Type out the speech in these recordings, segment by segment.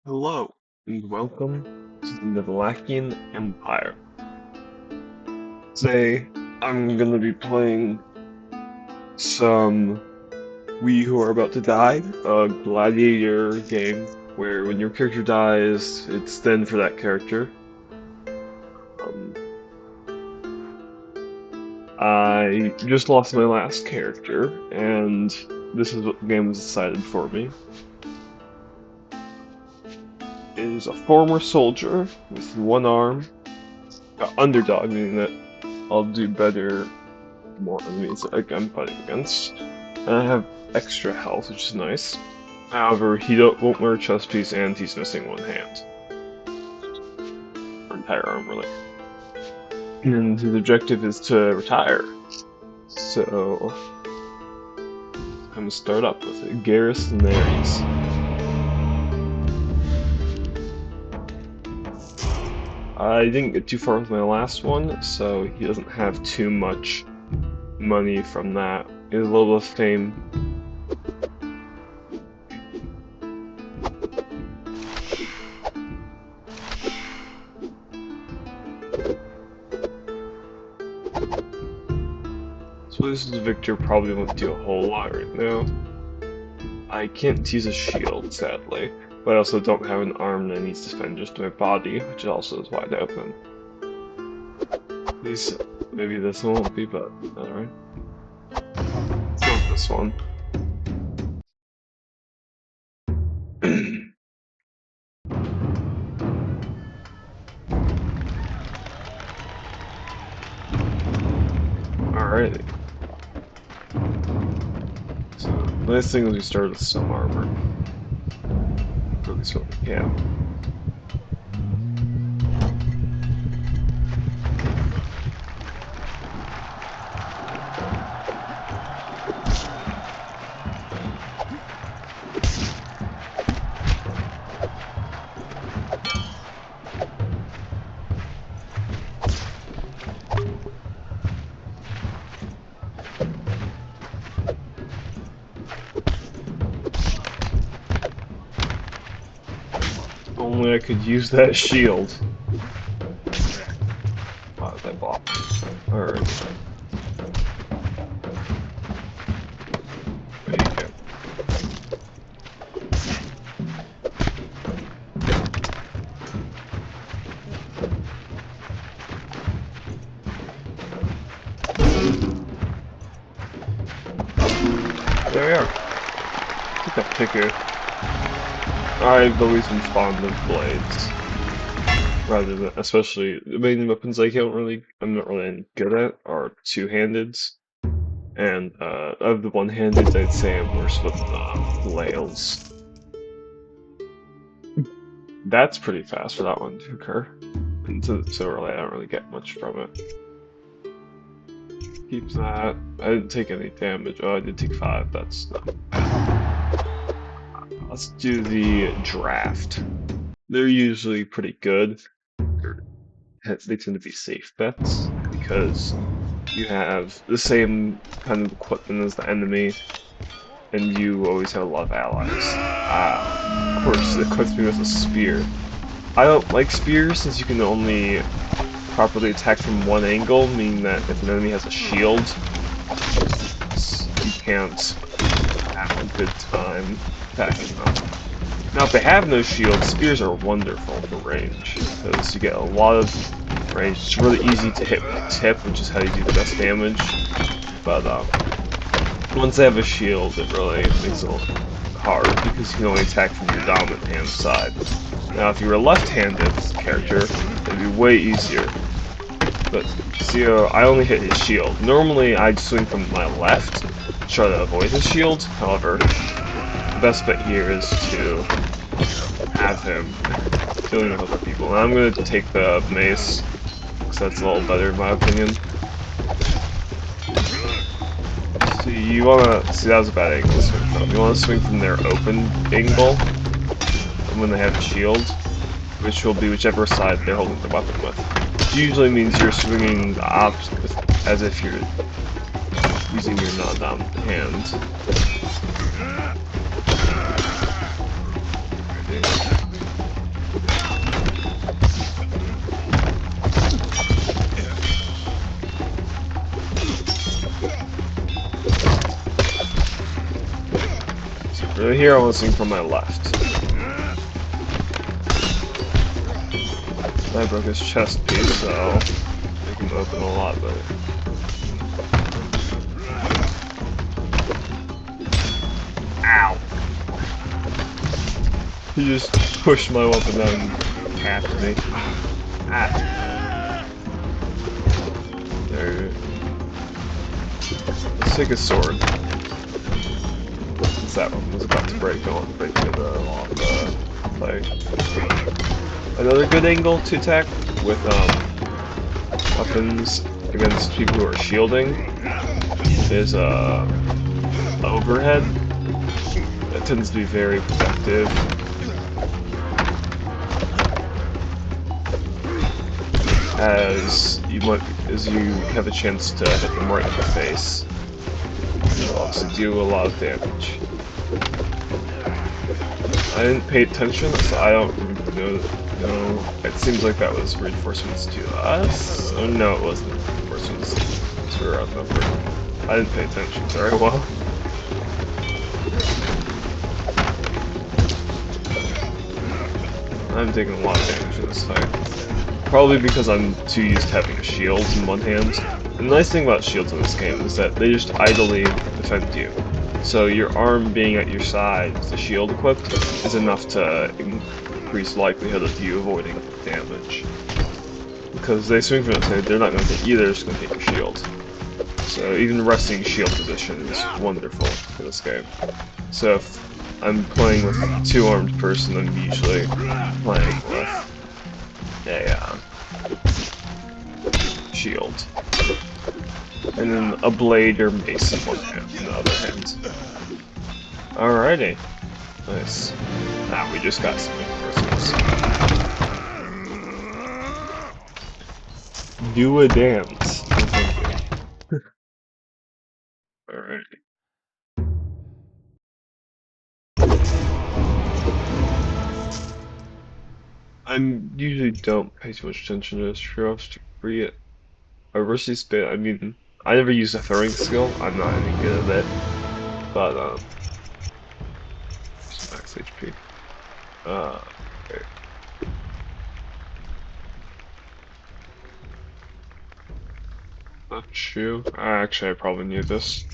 Hello, and welcome to the Nivelakian Empire. Today, I'm gonna be playing some We Who Are About to Die, a gladiator game where when your character dies, it's then for that character. Um, I just lost my last character, and this is what the game has decided for me. It is a former soldier with one arm, underdog, meaning that I'll do better more enemies like I'm fighting against. And I have extra health, which is nice. However, he won't wear a chest piece and he's missing one hand. Or entire arm, really. And his objective is to retire. So, I'm gonna start up with it. Garrus Daenerys. I didn't get too far with my last one, so he doesn't have too much money from that. He has a little bit of fame. So this is Victor probably won't do a whole lot right now. I can't use a shield, sadly, but I also don't have an arm that needs to defend just my body, which also is wide open. At least, maybe this one won't be, but alright. Let's go with this one. Alrighty. So, nice thing is we started with some armor. At least what we can. Only I could use that shield. Wow, that block. Alright. There you go. There we are. Get that picker. I've always been fond of blades. Rather than, especially, the main weapons I'm not really any good at are two-handeds. And of the one-handed, I'd say I'm worse with flails. That's pretty fast for that one to occur. And so early, I don't really get much from it. Keep that. I didn't take any damage. Oh, I did take 5. That's not bad. Let's do the draft. They're usually pretty good. They tend to be safe bets because you have the same kind of equipment as the enemy, and you always have a lot of allies. Of course, it equips me with a spear. I don't like spears since you can only properly attack from one angle, meaning that if an enemy has a shield, you can't have a good time attacking them. Now, if they have no shield, spears are wonderful for range, because you get a lot of range. It's really easy to hit with a tip, which is how you do the best damage, but once they have a shield, it really makes it a little hard, because you can only attack from your dominant hand side. Now, if you were a left-handed character, it'd be way easier. But, see, I only hit his shield. Normally, I'd swing from my left to try to avoid his shield. However, the best bet here is to have him dealing with other people. And I'm going to take the mace, because that's a little better in my opinion. So you want to... See, that was a bad angle to swing from. You want to swing from their open angle when they have a shield, which will be whichever side they're holding the weapon with. Which usually means you're swinging the opposite, as if you're using your non-dominant hand. So here I want to swing from my left. I broke his chest piece, so make him open a lot better. Ow! He just pushed my weapon down and tapped me. Ah. There. Let's take a sword. What's that one? Was about to break on break the play. Another good angle to attack with weapons against people who are shielding is overhead. It tends to be very protective. As you have a chance to hit them right in the face. It'll also do a lot of damage. I didn't pay attention, so I don't know. No, it seems like that was reinforcements to us. Oh no, it wasn't reinforcements. So we're outnumbered. I didn't pay attention very well. I'm taking a lot of damage in this fight. Probably because I'm too used to having shields in one hand. The nice thing about shields in this game is that they just idly defend you. So your arm being at your side with the shield equipped is enough to increase likelihood of you avoiding damage. Because they swing from the side, they're not going to hit you, they're just going to hit your shield. So even resting shield position is wonderful in this game. So if I'm playing with a two-armed person, I'm usually playing with a shield. And then a blade or mace in one hand, in the other hand. Alrighty. Nice. Ah, we just got some reinforcements. Do a dance. Alrighty. I usually don't pay too much attention to this show to free it. Reverse spin, I mean, I never use a throwing skill. I'm not any good at it. But, max HP. Okay. Not true. Actually, I probably need this.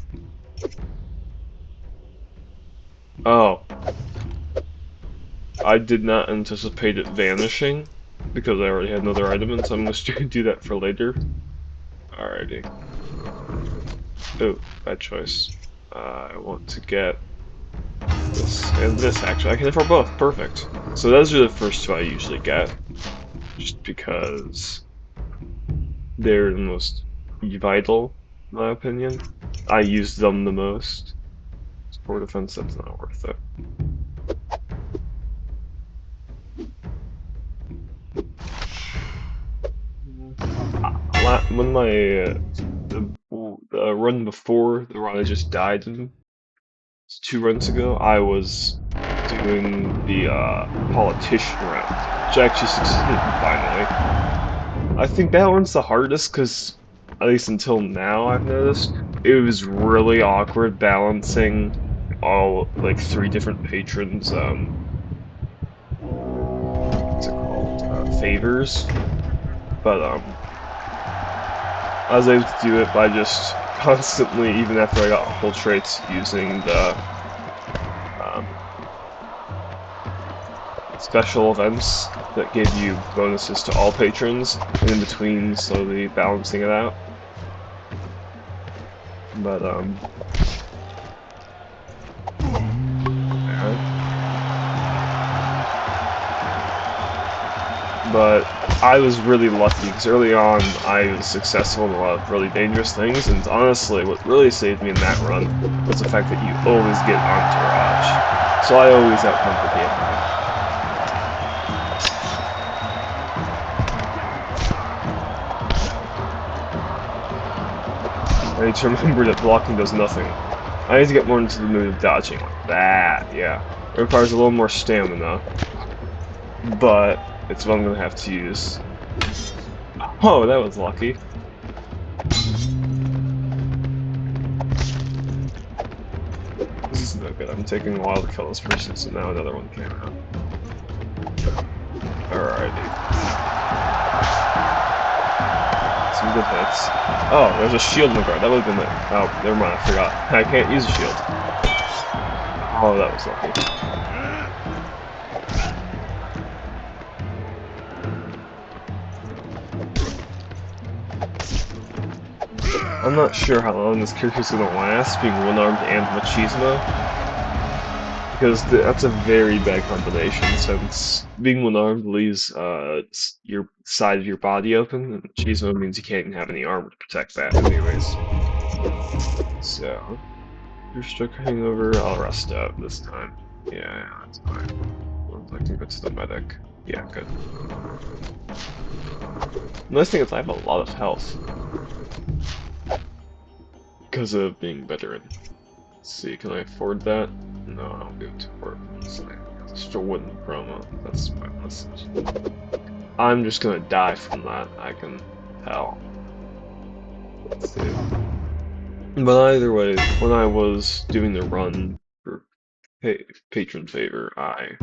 Oh. I did not anticipate it vanishing, because I already had another item, and so I'm just going to do that for later. Alrighty. Oh, bad choice. I want to get this and this, actually. I can afford both. Perfect. So those are the first two I usually get, just because they're the most vital, in my opinion. I use them the most. For defense, that's not worth it. When the run before the run I just died in 2 runs ago, I was doing the politician round, which I actually succeeded finally. I think that one's the hardest because, at least until now, I've noticed it was really awkward balancing all like 3 different patrons. What's it called? Favors, but I was able to do it by just constantly, even after I got whole traits, using the special events that give you bonuses to all patrons, and in between slowly balancing it out. But, but I was really lucky because early on I was successful in a lot of really dangerous things, and honestly, what really saved me in that run was the fact that you always get entourage. So I always outnumber the enemy. I need to remember that blocking does nothing. I need to get more into the mood of dodging like that, yeah. It requires a little more stamina, but it's what I'm gonna have to use. Oh, that was lucky. This is no good. good. I'm taking a while to kill this person, so now another one came out. Alrighty. Some good hits. Oh, there's a shield in the guard. That would have been it. Oh, never mind, I forgot. I can't use a shield. Oh, that was lucky. I'm not sure how long this character's gonna last, being one-armed and machismo. Because that's a very bad combination, since being one-armed leaves your side of your body open, and machismo means you can't have any armor to protect that anyways. So, you're stuck hangover, I'll rest up this time. Yeah, that's fine. I can go to the medic. Yeah, good. The nice thing is I have a lot of health. Because of being veteran. Let's see, can I afford that? No, I don't give it to work. It's just a wooden promo. That's my message. I'm just gonna die from that, I can tell. Let's see. But either way, when I was doing the run for patron favor, I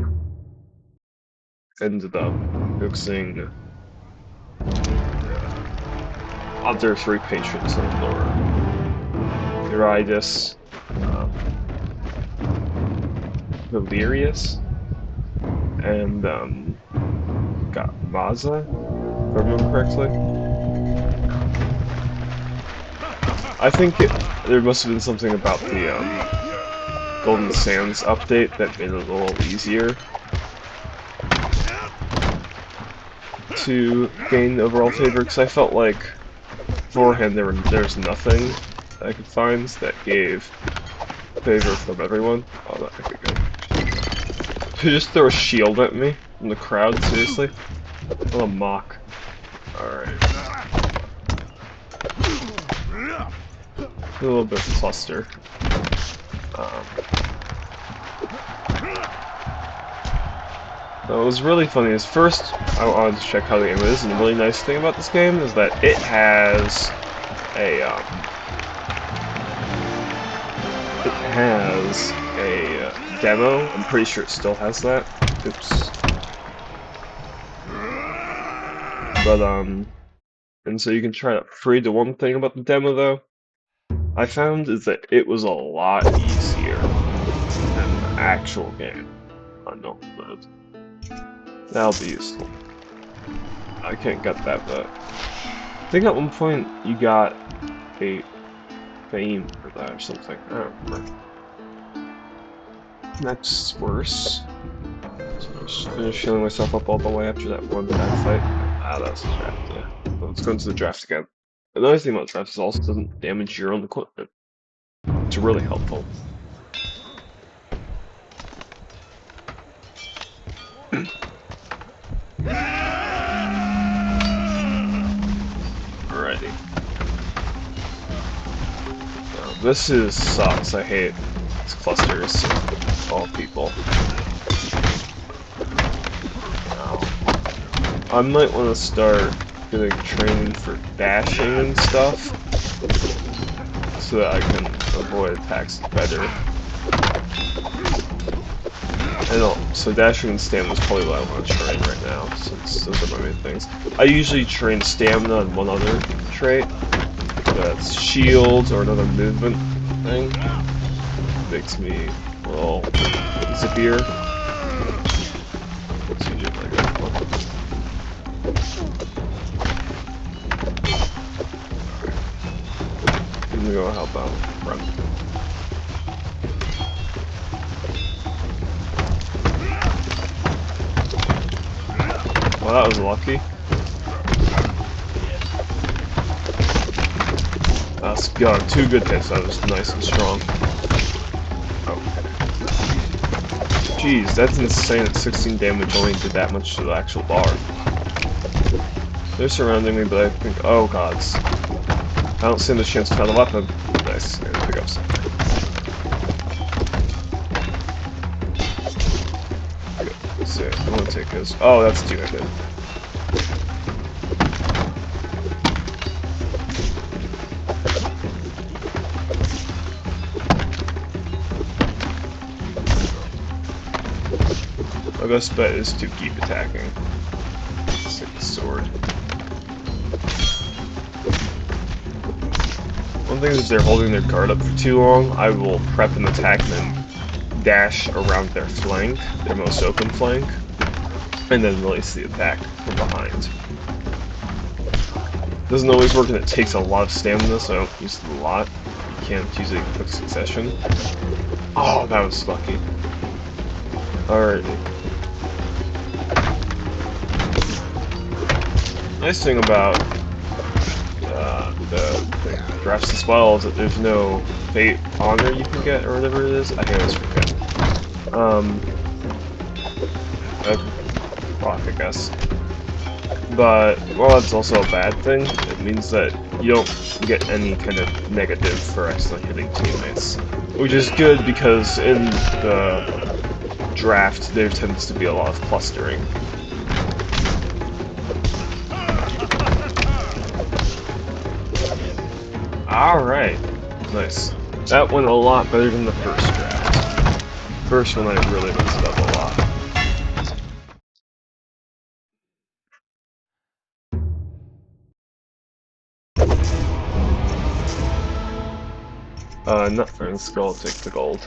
ended up fixing other 3 patrons in the lore. Eurydice, Valerius, and got Maza, if I remember correctly. I think there must have been something about the Golden Sands update that made it a little easier to gain overall favor, because I felt like beforehand there's nothing I could find that gave favor from everyone. Oh, that could be good. To just throw a shield at me from the crowd, seriously? What a mock. Alright. A little bit of cluster. What was really funny is first I wanted to check how the game is, and the really nice thing about this game is that it has a demo. I'm pretty sure it still has that. Oops. But and so you can try it free. The one thing about the demo though, I found is that it was a lot easier than the actual game on normal mode. That'll be useful. I can't get that, but I think at one point you got a fame for that or something. I don't remember. That's worse. So I'm just finished healing myself up all the way after that one bad fight. Ah, that's a draft, yeah. Well, let's go into the draft again. Another thing about drafts is also doesn't damage your own equipment. It's really helpful. Alrighty. Now, this sucks. I hate these clusters of all people. Now, I might want to start doing training for dashing and stuff, so that I can avoid attacks better. So dashing and stamina is probably what I want to train right now, since those are my main things. I usually train stamina and one other trait. That's shields or another movement thing. Makes me a little zippier. It's usually like that one. I'm gonna go help out run. Well, that was lucky. That's got 2 good hits. That was nice and strong. Okay. Jeez, that's insane that 16 damage only did that much to the actual bar. They're surrounding me, but I think, oh gods. I don't stand a chance to find a weapon. Nice, I'm gonna pick up something. Good. Let's see, I want to take his. Oh, that's 2 I did. My best bet is to keep attacking. Stick the sword. One thing is if they're holding their guard up for too long, I will prep and attack them, dash around their flank, their most open flank, and then release the attack from behind. Doesn't always work and it takes a lot of stamina, so I don't use it a lot. You can't use it in quick succession. Oh, that was lucky. Alright. Nice thing about the drafts as well is that there's no fate honor you can get, or whatever it is. I always forget. Rock, I guess. But, well, that's also a bad thing. It means that you don't get any kind of negative for accidentally hitting teammates. Which is good because in the draft there tends to be a lot of clustering. Alright, nice. That went a lot better than the first draft. First one I really messed up a lot. Nothing. Skull, take the gold.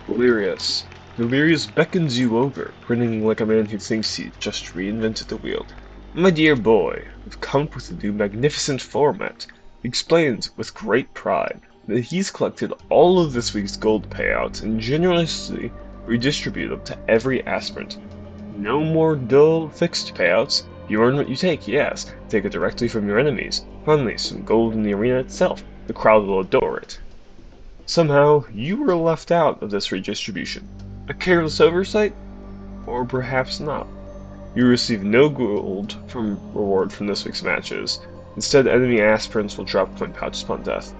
Delirious. Delirious beckons you over, grinning like a man who thinks he just reinvented the wheel. My dear boy, I've come up with a new magnificent format. He explains with great pride that he's collected all of this week's gold payouts and generously redistribute them to every aspirant. No more dull, fixed payouts. You earn what you take, yes. Take it directly from your enemies. Finally, some gold in the arena itself. The crowd will adore it. Somehow, you were left out of this redistribution. A careless oversight? Or perhaps not. You receive no gold from reward from this week's matches. Instead, enemy aspirants will drop coin pouches upon death.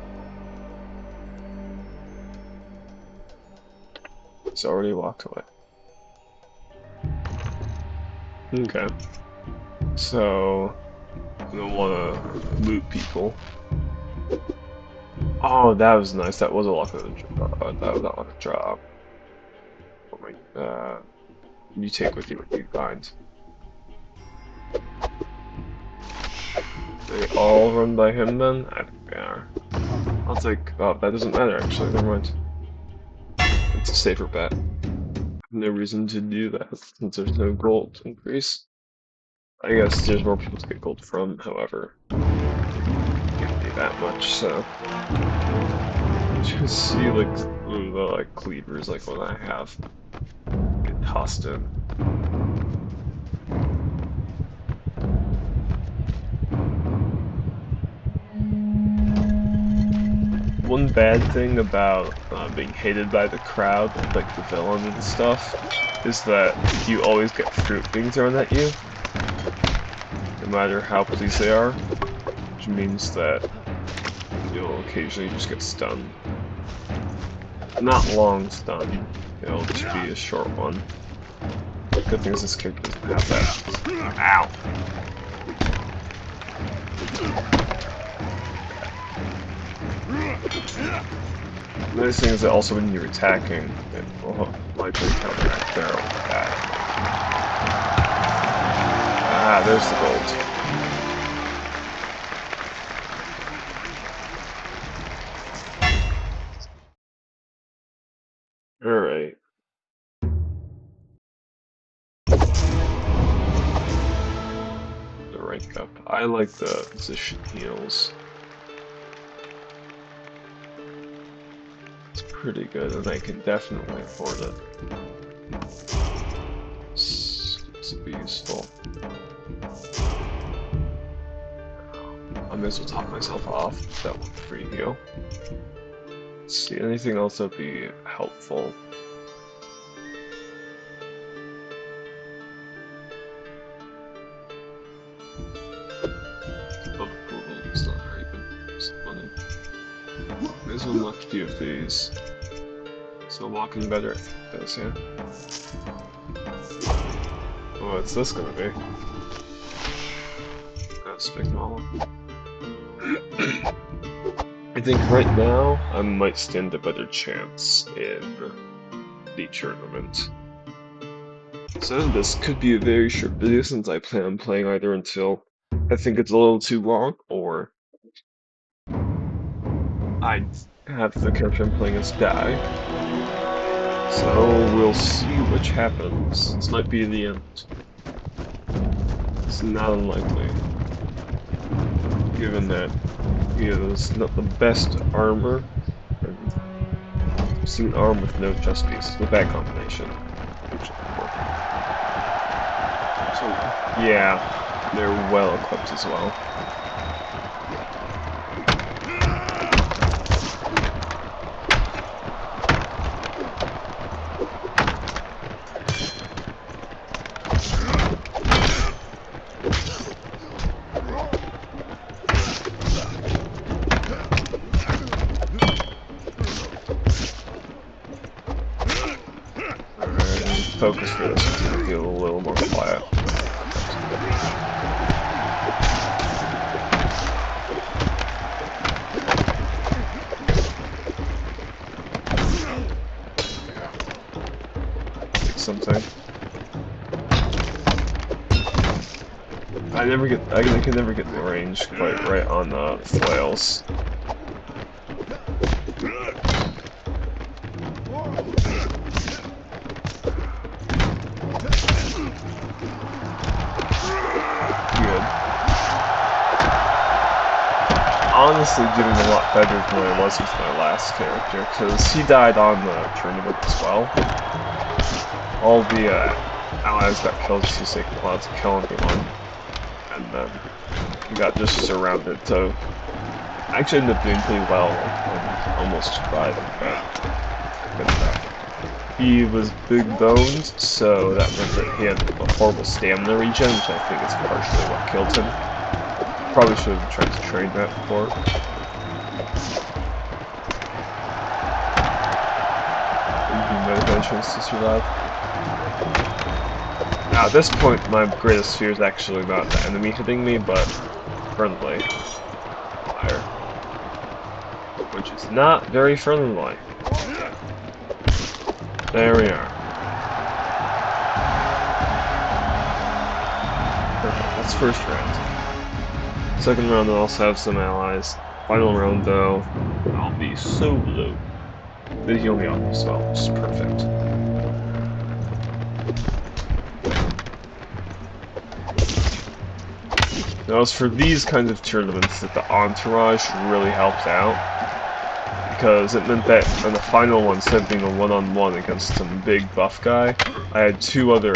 He's already walked away. Okay. So, I don't want to loot people. Oh, that was nice. That was a luck of the that was not like a drop. Oh my, you take with you what you find. They all run by him then? I think they are. I'll take. Oh, that doesn't matter actually. Never mind. It's a safer bet. No reason to do that since there's no gold increase. I guess there's more people to get gold from, however. Can't be that much, so. Just see like the like cleavers like what I have. Get tossed in. One bad thing about being hated by the crowd, like the villain and stuff, is that you always get fruit being thrown at you, no matter how pleased they are, which means that you'll occasionally just get stunned. Not long stun, it'll just be a short one. Good thing is this character doesn't have that. Ow! Nice thing is that also when you're attacking, it will likely counteract their own attack. Ah, there's the gold. Alright. The rank up. I like the position heals. It's pretty good, and I can definitely afford it. It's be useful. I may as well top myself off with that one free heal. Let's see, anything else that'd be helpful? It's not very good. It's funny. May as well knock a few of these. So walking better, I think it does, yeah. Oh, what's this gonna be? That's big model. I think right now I might stand a better chance in the tournament. So this could be a very short video since I plan on playing either until I think it's a little too long, or I have the character I'm playing as die. So we'll see which happens. This might be the end. It's not unlikely, given that he has not the best armor, and seeing arm with no chest piece is a bad combination. So yeah, they're well equipped as well. Focus for this to feel a little more quiet. Something. I can never get the range quite right on the flails. Honestly doing a lot better than I was with my last character, because he died on the tournament as well. All the allies got killed just to take a while to kill everyone, and then he got just surrounded, so I actually ended up doing pretty well and almost surviving that. He was big boned, so that meant that he had a horrible stamina regen, which I think is partially what killed him. Probably should have tried to train that before. You might have had a chance to survive. Now, at this point, my greatest fear is actually not the enemy hitting me, but friendly fire. Which is not very friendly-like. There we are. Perfect, that's first round. Second round I'll also have some allies. Final round though, I'll be solo. They heal me off as well, which is perfect. Now as for these kinds of tournaments that the entourage really helped out, because it meant that in the final one, instead of being a one-on-one against some big buff guy, I had two other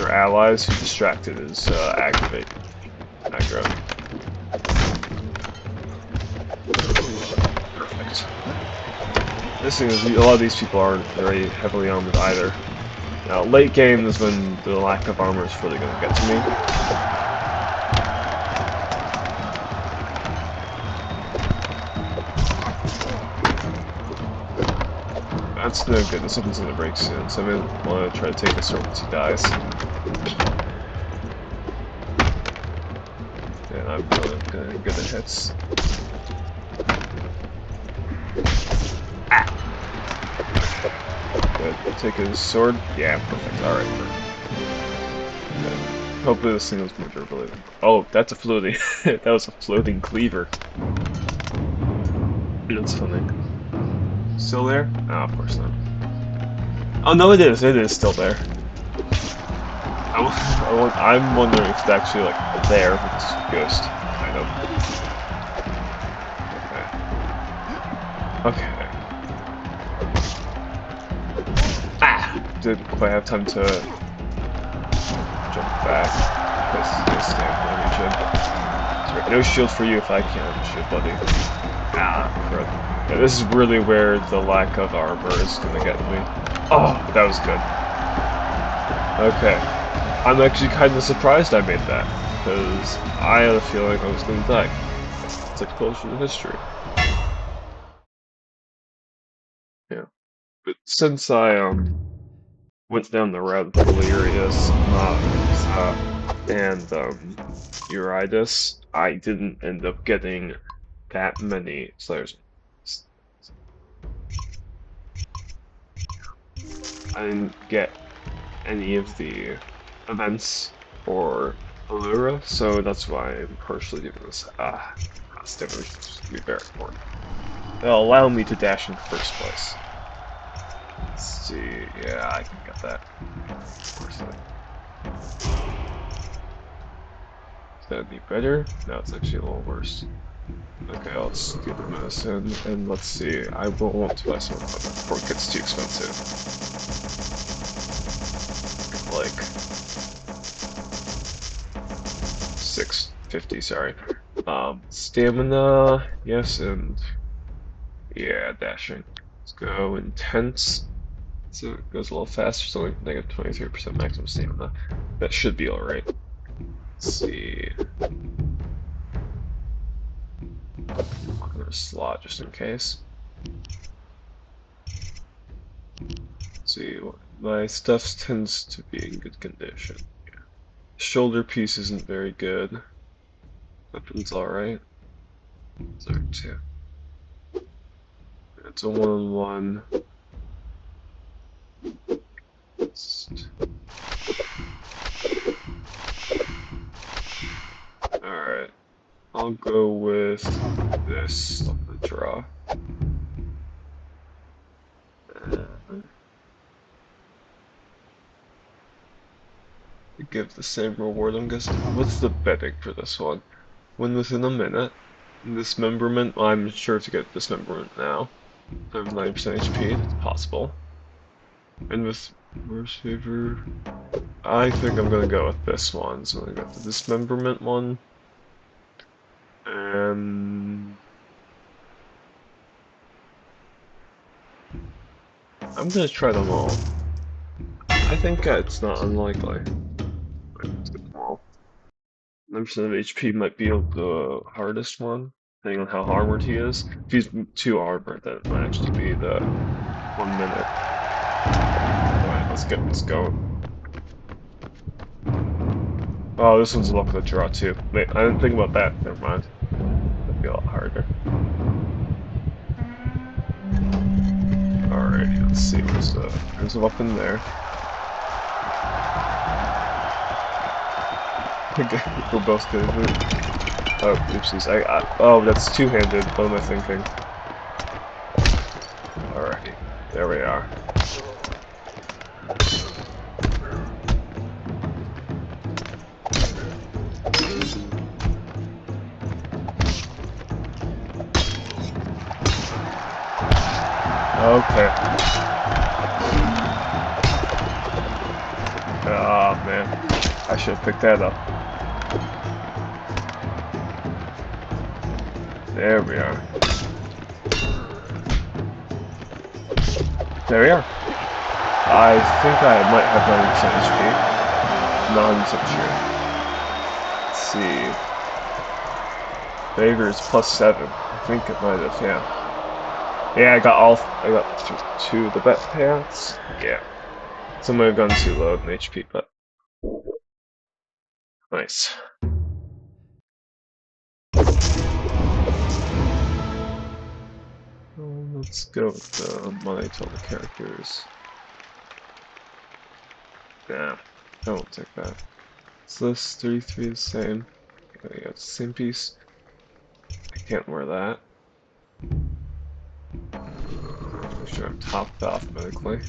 allies who distracted his aggro. Perfect. This thing is, a lot of these people aren't very heavily armored either. Now, late game is when the lack of armor is really going to get to me. That's no good. This one's going to break soon, so I'm going to want to try to take this over once he dies. And I'm really going to get the hits. Good. Take his sword. Yeah, perfect. Alright. Hopefully this thing was more durable. Oh, that's a floating. That was a floating cleaver. That's funny. Still there? Oh, of course not. Oh no, it is. It is still there. I'm wondering if it's actually like there. If it's a ghost. Kind of. Okay. Okay. Didn't quite have time to jump back because the stamina regen. Sorry, no shield for you if I can, shit, buddy. Crud. Yeah, this is really where the lack of armor is gonna get me. Oh, that was good. Okay. I'm actually kind of surprised I made that, because I had a feeling I was gonna die. It's like closer to history. Yeah. But since I, went down the route of Delirious, and Eurydice, I didn't end up getting that many Slayers. I didn't get any of the events or Allura, so that's why I'm partially doing this. Stamina to be very important. It'll allow me to dash in the first place. Let's see, yeah, I can get that. Is that be better? No, it's actually a little worse. Okay, let's do the medicine, and let's see. I will want to buy some equipment before it gets too expensive. Like 650, sorry. Stamina, yes, and yeah, dashing. Let's go intense. So it goes a little faster, so we can take a 23% maximum stamina. That should be alright. Let's see. Another slot just in case. Let's see, my stuff tends to be in good condition. Shoulder piece isn't very good. Weapon's alright. Sorry, too. It's a one-on-one. Alright. I'll go with this on the draw. Give the same reward, I'm guessing. What's the betting for this one? When within a minute. Dismemberment, well, I'm sure to get dismemberment now. I have 90% HP, it's possible. And with worst favor, I think I'm gonna go with this one. So I got the dismemberment one. And I'm gonna try them all. I think it's not unlikely. Let's get them all. 9% of HP might be the hardest one, depending on how armored he is. If he's too armored, then it might actually be the 1 minute. Alright, let's get this going. Oh, this one's a luck of the draw too. Wait, I didn't think about that. Never mind. That'd be a lot harder. Alrighty, let's see. There's a weapon there. We're both gonna move. Oh, oopsies. Oh, that's two-handed. What am I thinking? Alrighty, there we are. Okay. Oh man, I should have picked that up. There we are. There we are. I think I might have 90% HP. Not 100% sure. Let's see. Favor is +7. I think it might have, yeah. Yeah, I got two of the bet payouts. Yeah. Some might have gone too low in HP, but nice. Let's go with the money to all the characters. Nah, I won't take that. So this 33 the same. Okay, got the same piece. I can't wear that. Make sure I'm topped off medically.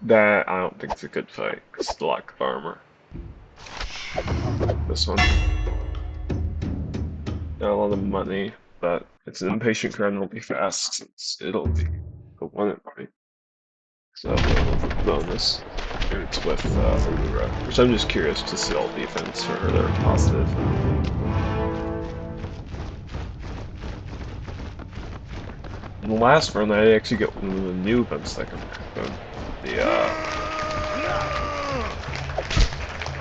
That I don't think it's a good fight. It's the lack of armor. This one. Got a lot of money, but it's an impatient card and it'll be fast since it'll be a one fight. So bonus. And it's with Allura, which I'm just curious to see all the events or they're positive. In the last run, I actually got one of the new events that can happen. The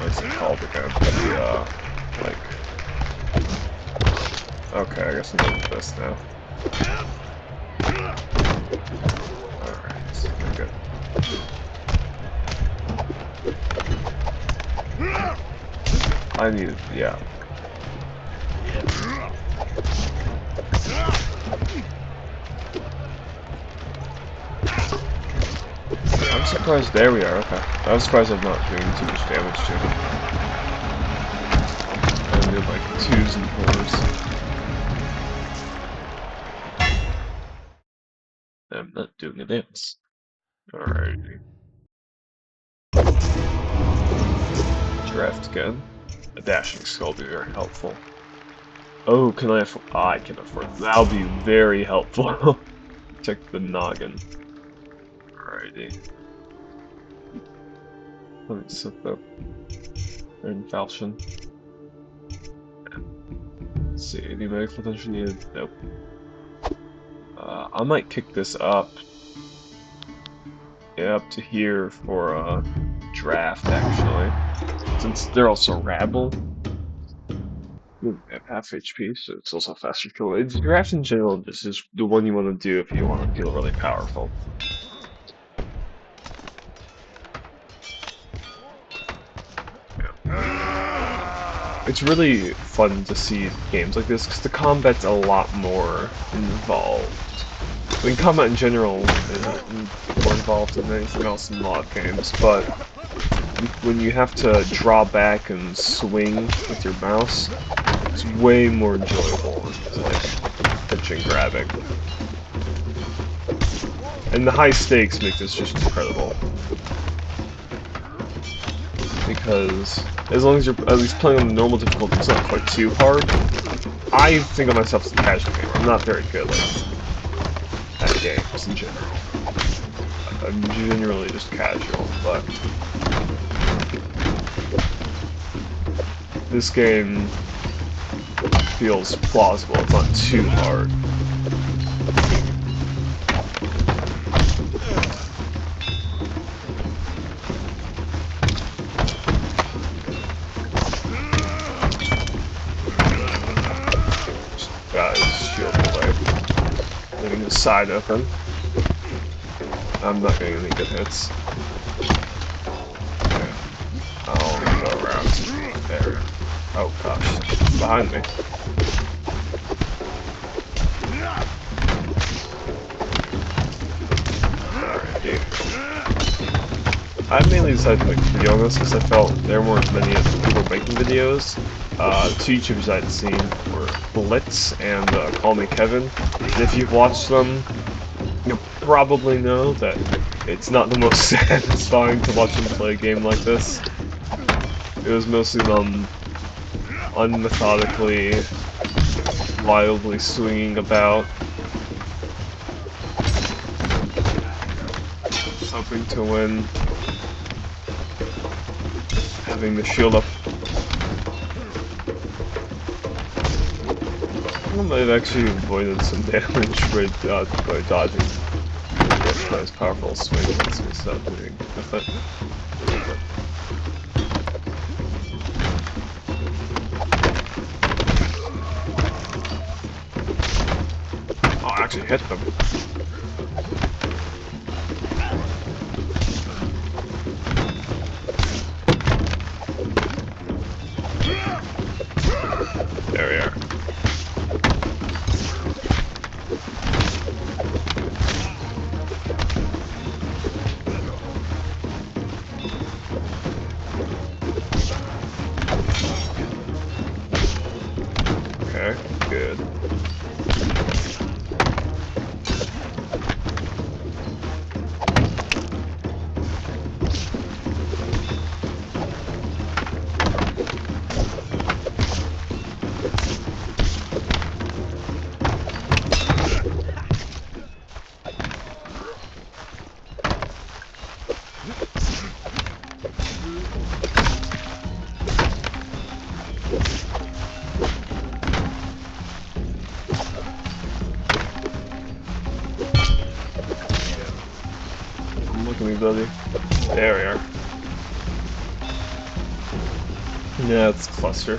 what's it called again? The like. Okay, I guess I'm done with this now. Alright, so we're good. I needed, yeah. I'm surprised. There we are. Okay. I was surprised I'm not doing too much damage to him. I did like 2s and 4s. I'm not doing a dance. Alrighty. Draft again. A dashing skull will be very helpful. Oh, can I afford? Oh, I can afford. That'll be very helpful. Check the noggin. Alrighty. Let me set up. And falchion. Let's see, any medical attention needed? Nope. I might kick this up. Yeah, up to here for draft actually. Since they're also rabble. Ooh, they have half HP, so it's also faster kill. Draft in general, this is the one you want to do if you want to feel really powerful. It's really fun to see games like this because the combat's a lot more involved. I mean, combat in general is more involved than anything else in a lot of games, but when you have to draw back and swing with your mouse, it's way more enjoyable than like pitching, grabbing. And the high stakes make this just incredible. Because as long as you're at least playing on the normal difficulty, it's not quite too hard. I think of myself as a casual gamer. I'm not very good at games in general. I'm generally just casual, but this game feels plausible. It's not too hard. Got his shield away. Getting his side open. I'm not getting any good hits. Okay. I'll go around. There. Oh gosh. It's behind me. Alrighty. I mainly decided to make a video on this because I felt there weren't many people making videos. Two YouTubers I'd seen were Blitz and Call Me Kevin. And if you've watched them, you'll probably know that it's not the most satisfying to watch them play a game like this. It was mostly them unmethodically, wildly swinging about, hoping to win, having the shield up. I might have actually avoided some damage by dodging his powerful swing once he stopped doing with it. Oh, I actually hit them. There we are. Okay, good. Look at me, buddy. There we are. Yeah, it's a cluster.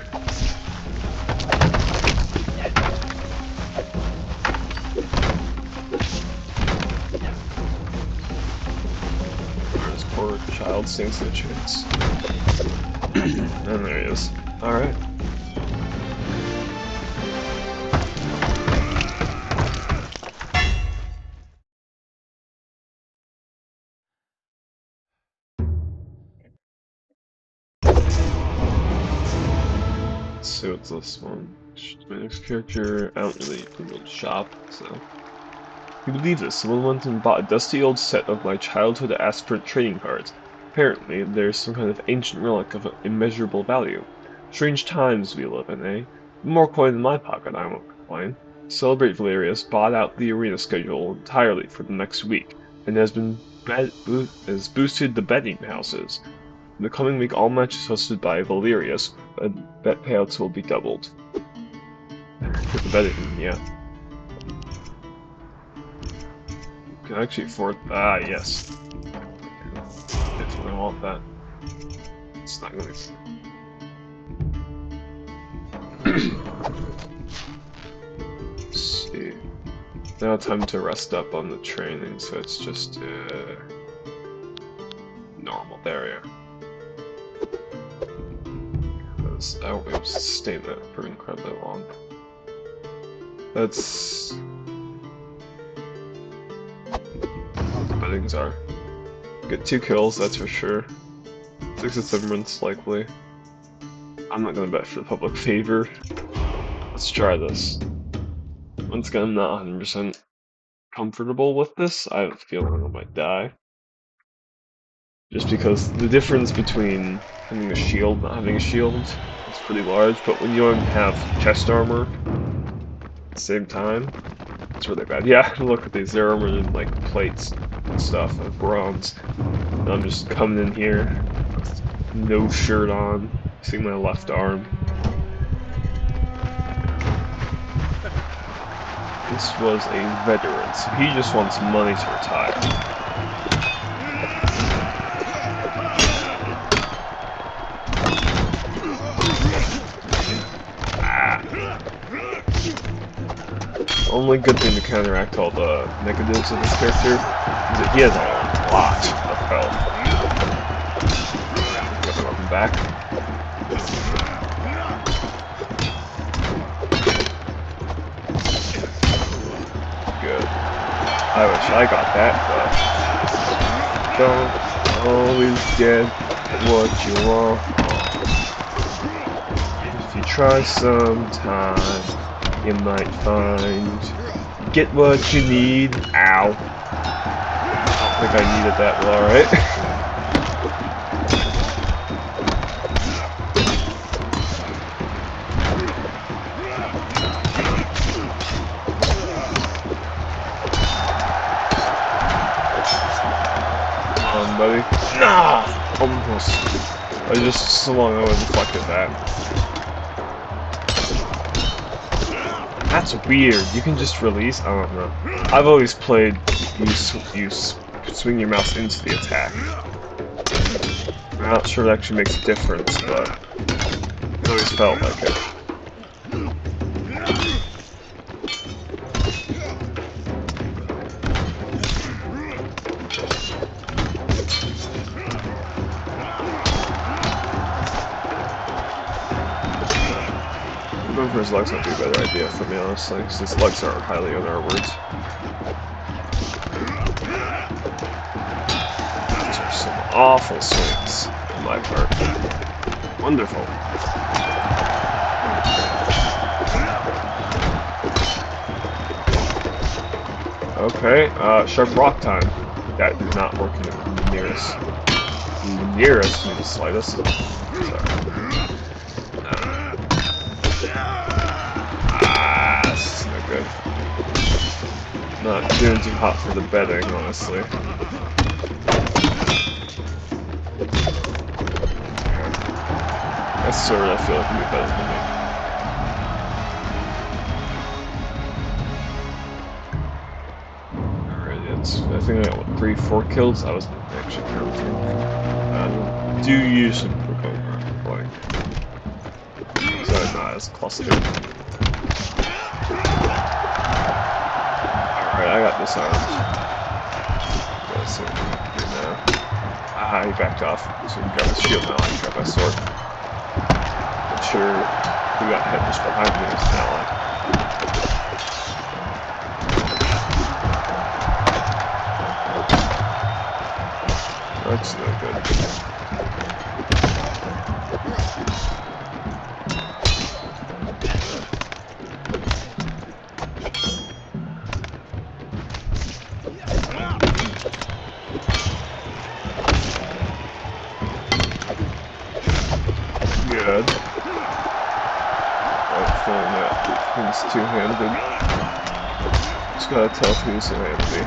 This poor child sings the chants. And there he is. Alright. see what's this one. My next character, I don't really go to shop, so. You believe this? Someone went and bought a dusty old set of my childhood aspirant trading cards. Apparently, there's some kind of ancient relic of immeasurable value. Strange times we live in, eh? More coin in my pocket, I won't complain. Celebrate Valerius bought out the arena schedule entirely for the next week, and has boosted the betting houses. In the coming week, all matches hosted by Valerius, and bet payouts will be doubled. The betting, yeah. Can actually afford. Ah, yes. Definitely want that. It's not going to. Let's see. Now time to rest up on the training, so it's just normal. There, yeah. Because I won't be able to sustain that for incredibly long. That's. The bettings are. Get 2 kills, that's for sure. 6 achievements, likely. I'm not gonna bet for the public favor. Let's try this. Once again, I'm not 100% comfortable with this. I have a feeling I might die. Just because the difference between having a shield and not having a shield is pretty large, but when you don't have chest armor at the same time, it's really bad. Yeah, look at these, they're armored in like plates and stuff of bronze. And I'm just coming in here with no shirt on, seeing my left arm. This was a veteran, so he just wants money to retire. Only good thing to counteract all the negatives of this character is that he has a lot of health. Get my weapon back. Good. I wish I got that, but don't always get what you want. If you try sometime, you might find get what you need. Ow. I don't think I needed that, but alright. Come on, buddy. Nah! Almost. I just so long I would have deflected that. That's weird. You can just release? I don't know. I've always played you swing your mouse into the attack. I'm not sure it actually makes a difference, but it always felt like it. Going for his legs might be a better idea for me, honestly, because his legs are highly unarmored. These are some awful swings on my part. Wonderful. Okay, sharp rock time. That did not work in the nearest. In the nearest, in the slightest. Sorry. This is no good. Not doing too hot for the betting, honestly. That sword, I feel like would be better than me. I think I got 3-4 kills. I was actually counting. I do usually go playing, so I'm not as clustered. Alright, I got disarmed. Okay, so now. Ah, he backed off. So he got his shield now. I can grab my sword. I'm sure who got hit just behind me was an ally. That's no good. good. Hopefully that he's two-handed. Just gotta tell if he's two-handed.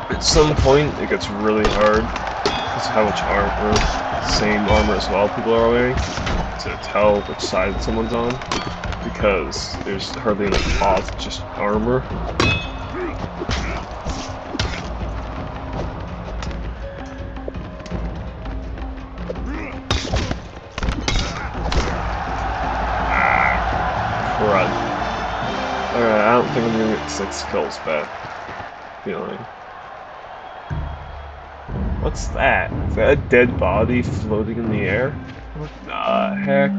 At some point, it gets really hard because of how much armor, same armor as well, people are wearing, to tell which side someone's on, because there's hardly any pause, it's just armor. Crud. Alright, I don't think I'm gonna get 6 kills back. Feeling. What's that? Is that a dead body floating in the air? What the heck?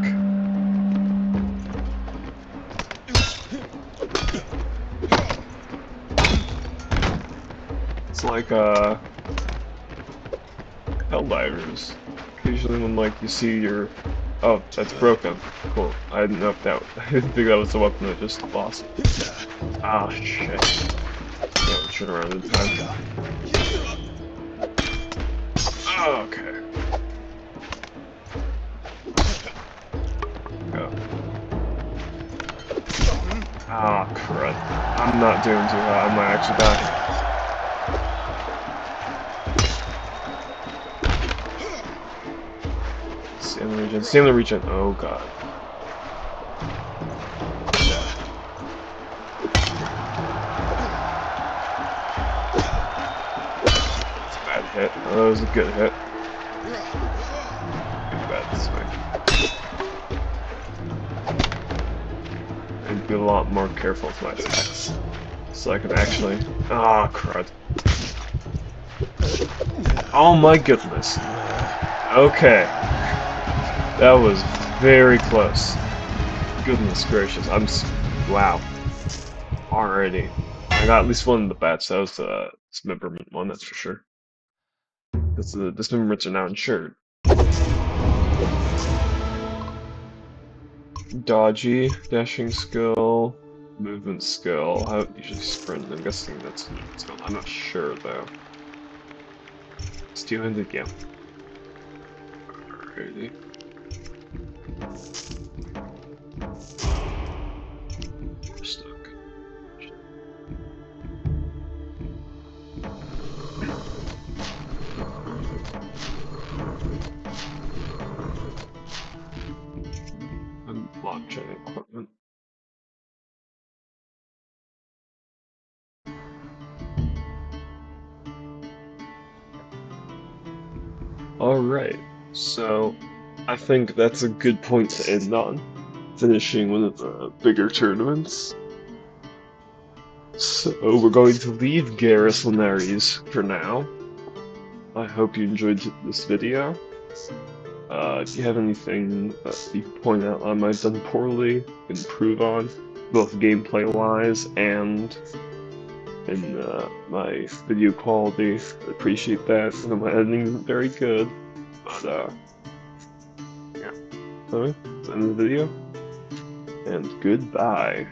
It's like, Helldivers. Occasionally when, like, you see your... Oh, that's broken. Cool. I didn't know if that... I didn't think that was the weapon that just lost. Ah, shit. Yeah, turn around in time. Oh, okay. Go. Ah, crud. I'm not doing too hot. I might actually die. Stay in the region. Stay in the region. Oh, God. That's a bad hit. Oh, that was a good hit. Too bad this way. And be a lot more careful with my attacks. So I can actually... Ah, crud. Oh my goodness. Okay. That was very close. Goodness gracious. Wow. Already. I got at least one of the bats. That was the dismemberment one, that's for sure. Because the dismemberments are now insured. Dodgy, dashing skill, movement skill. How usually sprint? I'm guessing that's movement skill. I'm not sure though. It's two-handed, yeah. Alrighty. We're stuck. Unlock training equipment. Alright, so I think that's a good point to end on, finishing one of the bigger tournaments. So we're going to leave Garrus Linares for now. I hope you enjoyed this video. If you have anything that you can point out I might have done poorly, improve on, both gameplay-wise and in my video quality, I appreciate that. I know my editing isn't very good, but yeah. So, that's the end of the video, and goodbye.